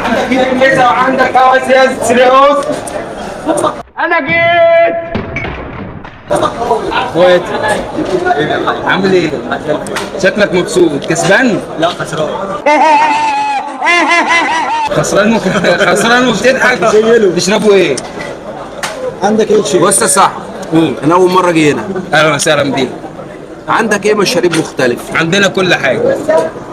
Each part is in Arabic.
عندك الكنيسة وعندك هوس يا سريوس. انا جيت. اخواتي عامل ايه؟ شكلك مبسوط. كسبان؟ لا خسران. خسران وبتضحك. تشربوا ايه؟ عندك ايه شيء؟ بص يا صاحبي، انا اول مره اجي هنا. اهلا وسهلا بيك. عندك ايه مشاريب مختلف؟ عندنا كل حاجه.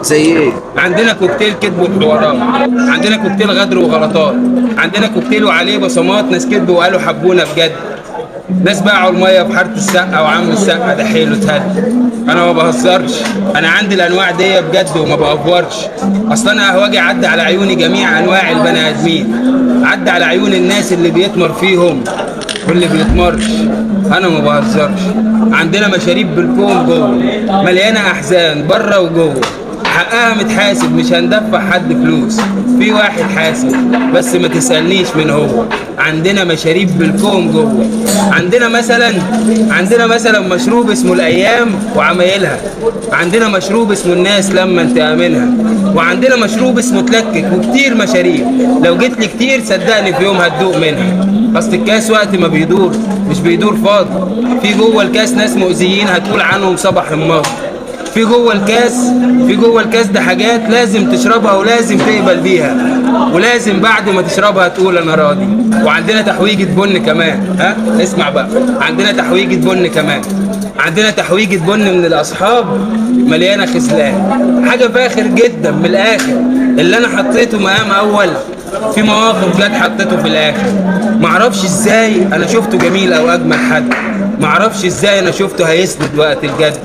زي ايه؟ عندنا كوكتيل كذب وحوارات، عندنا كوكتيل غدر وغلطات، عندنا كوكتيل وعليه بصمات ناس كذبوا وقالوا حبونا بجد، ناس باعوا الميه في حاره السقا وعم السقا ده حيله اتهد. انا ما بهزرش، انا عندي الانواع دي بجد وما بافورش. اصل انا اهواجي عدى على عيوني جميع انواع البني ادمين، عدى على عيون الناس اللي بيتمر فيهم واللي بيتمرش. انا ما بهزرش. عندنا مشاريب بالكوم جوه مليانه احزان بره وجوه، حقها متحاسب، مش هندفع حد فلوس، في واحد حاسب بس ما تسألنيش من هو. عندنا مشاريب بالكوم جوه. عندنا مثلا مشروب اسمه الايام وعمايلها، عندنا مشروب اسمه الناس لما انت امنها، وعندنا مشروب اسمه تلكك، وكتير مشاريب لو جيت لي كتير صدقني في يوم هتدوق منها. اصل الكاس وقت ما بيدور مش بيدور فاضي، في جوه الكاس ناس مؤذيين هتقول عنهم صباح الماضي. في جوه الكاس ده حاجات لازم تشربها ولازم تقبل بيها، ولازم بعد ما تشربها تقول انا راضي. وعندنا تحويجة بن كمان. اسمع بقى، عندنا تحويجة بن كمان. عندنا تحويجة بن من الاصحاب مليانه خذلان، حاجه فاخر جدا من الاخر. اللي انا حطيته مقام اول في مواقف جت حطيته في الاخر. معرفش ازاي انا شفته جميل او اجمل حد، معرفش ازاي انا شفته هيسند وقت الجد،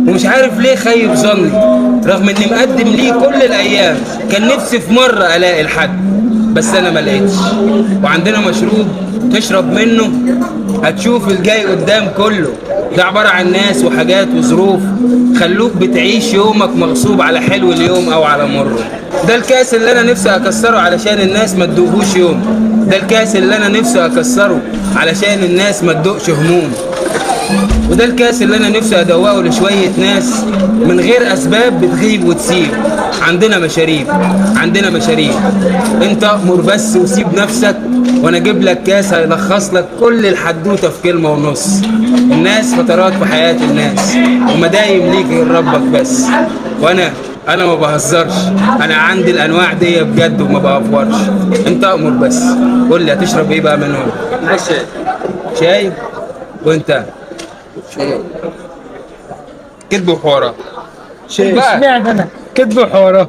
ومش عارف ليه خيب ظني رغم اني مقدم ليه كل الايام. كان نفسي في مره الاقي الحد بس انا ما لقيتش. وعندنا مشروب تشرب منه هتشوف الجاي قدام كله، ده عباره عن ناس وحاجات وظروف خلوك بتعيش يومك مغصوب على حلو اليوم او على مره. ده الكاس اللي انا نفسي اكسره علشان الناس ما تدوقهوش يوم، ده الكاس اللي انا نفسي اكسره علشان الناس ما تدوقش هموم، وده الكاس اللي انا نفسي ادوقه لشويه ناس من غير اسباب بتغيب وتسيب. عندنا مشاريب. انت امر بس وسيب نفسك وانا اجيب لك كاس هيلخص لك كل الحدوته في كلمه ونص. الناس فترات في حياه الناس ومدايم ليك غير ربك بس. وانا ما بهزرش، انا عندي الانواع دي بجد وما بافورش. انت امر بس قول لي هتشرب ايه بقى منهم؟ شاي. وانت؟ كذب وحوارات. اشمعنى انا؟ كذب وحوارات.